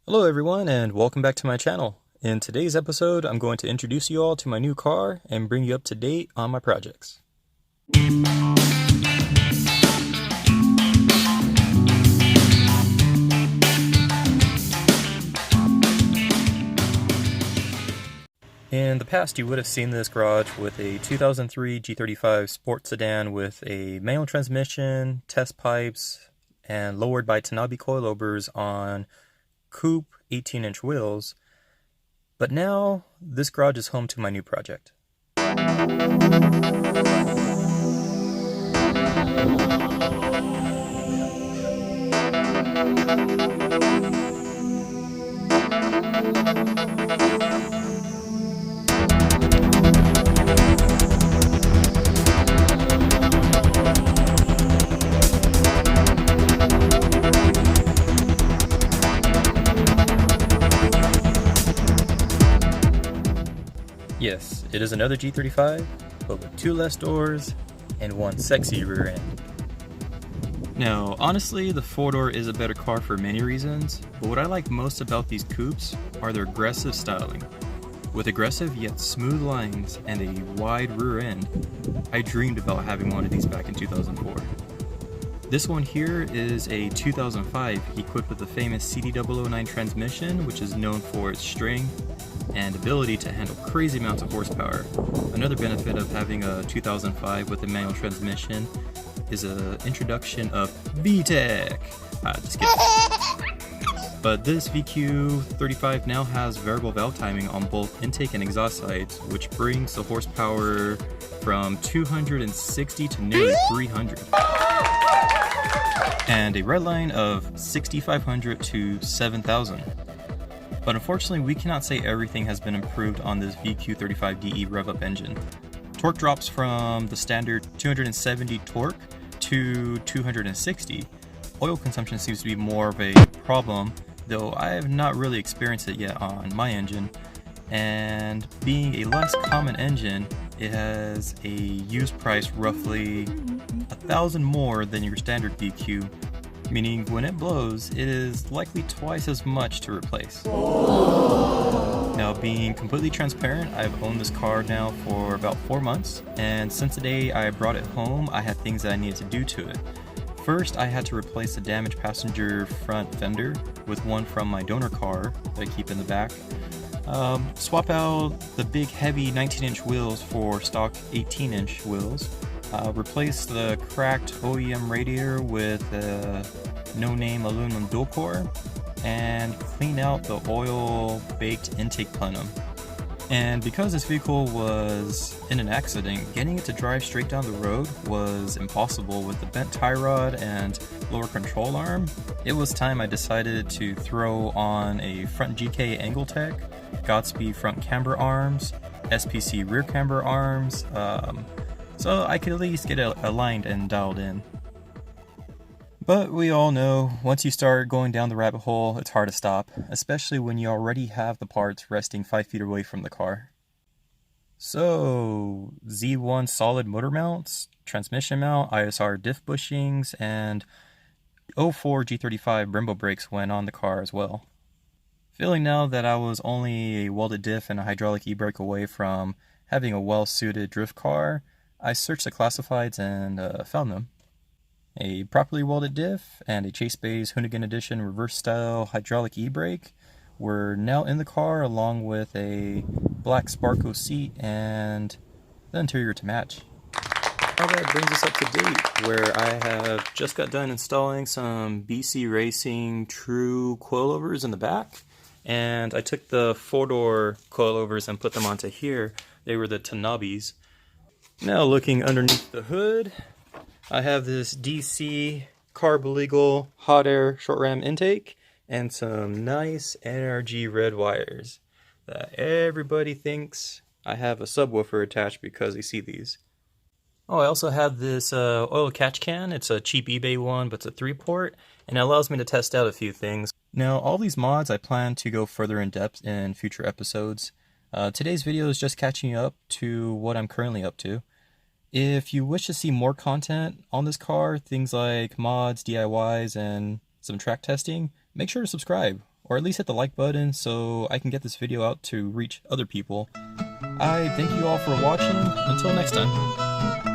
Hello everyone and welcome back to my channel. In today's episode, I'm going to introduce you all to my new car and bring you up to date on my projects. In the past, you would have seen this garage with a 2003 G35 sports sedan with a manual transmission, test pipes, and lowered by Dynamedioni coilovers on coupe 18-inch wheels. But now, this garage is home to my new project. Yes, it is another G35, but with 2 less doors and 1 sexy rear end. Now, honestly, the 4-door is a better car for many reasons, but what I like most about these coupes are their aggressive styling. With aggressive yet smooth lines and a wide rear end, I dreamed about having one of these back in 2004. This one here is a 2005 equipped with the famous CD009 transmission, which is known for its strength and ability to handle crazy amounts of horsepower. Another benefit of having a 2005 with a manual transmission is an introduction of VTEC. Just kidding. But this VQ35 now has variable valve timing on both intake and exhaust sides, which brings the horsepower from 260 to nearly 300. And a redline of 6,500 to 7,000. But unfortunately, we cannot say everything has been improved on this VQ35DE rev-up engine. Torque drops from the standard 270 torque to 260. Oil consumption seems to be more of a problem, though I have not really experienced it yet on my engine. And being a less common engine, it has a used price roughly 1,000 more than your standard VQ, meaning when it blows, it is likely twice as much to replace. Now, being completely transparent, I've owned this car now for about 4 months, and since the day I brought it home, I had things that I needed to do to it. First, I had to replace the damaged passenger front fender with one from my donor car that I keep in the back. Swap out the big heavy 19-inch wheels for stock 18-inch wheels. Replace the cracked OEM radiator with a no-name aluminum dual core, and clean out the oil-baked intake plenum. And because this vehicle was in an accident, getting it to drive straight down the road was impossible with the bent tie rod and lower control arm. It was time I decided to throw on a front GK angle tech, Godspeed front camber arms, SPC rear camber arms, so I could at least get it aligned and dialed in. But we all know, once you start going down the rabbit hole, it's hard to stop, especially when you already have the parts resting 5 feet away from the car. So, Z1 solid motor mounts, transmission mount, ISR diff bushings, and 04 G35 Brembo brakes went on the car as well. Feeling now that I was only a welded diff and a hydraulic e-brake away from having a well-suited drift car, I searched the classifieds and found them. A properly welded diff and a Chase Bay's Hoonigan Edition reverse style hydraulic e-brake were now in the car, along with a black Sparco seat and the interior to match. All that brings us up to date, where I have just got done installing some BC Racing True coilovers in the back, and I took the 4-door coilovers and put them onto here. They were the Dynamedioni. Now looking underneath the hood, I have this DC carb legal hot air short ram intake and some nice NRG red wires that everybody thinks I have a subwoofer attached because they see these. Oh, I also have this oil catch can. It's a cheap eBay one, but it's a 3-port, and it allows me to test out a few things. Now, all these mods I plan to go further in depth in future episodes. Today's video is just catching you up to what I'm currently up to. If you wish to see more content on this car, things like mods, DIYs, and some track testing, make sure to subscribe. or at least hit the like button so I can get this video out to reach other people. I thank you all for watching. Until next time.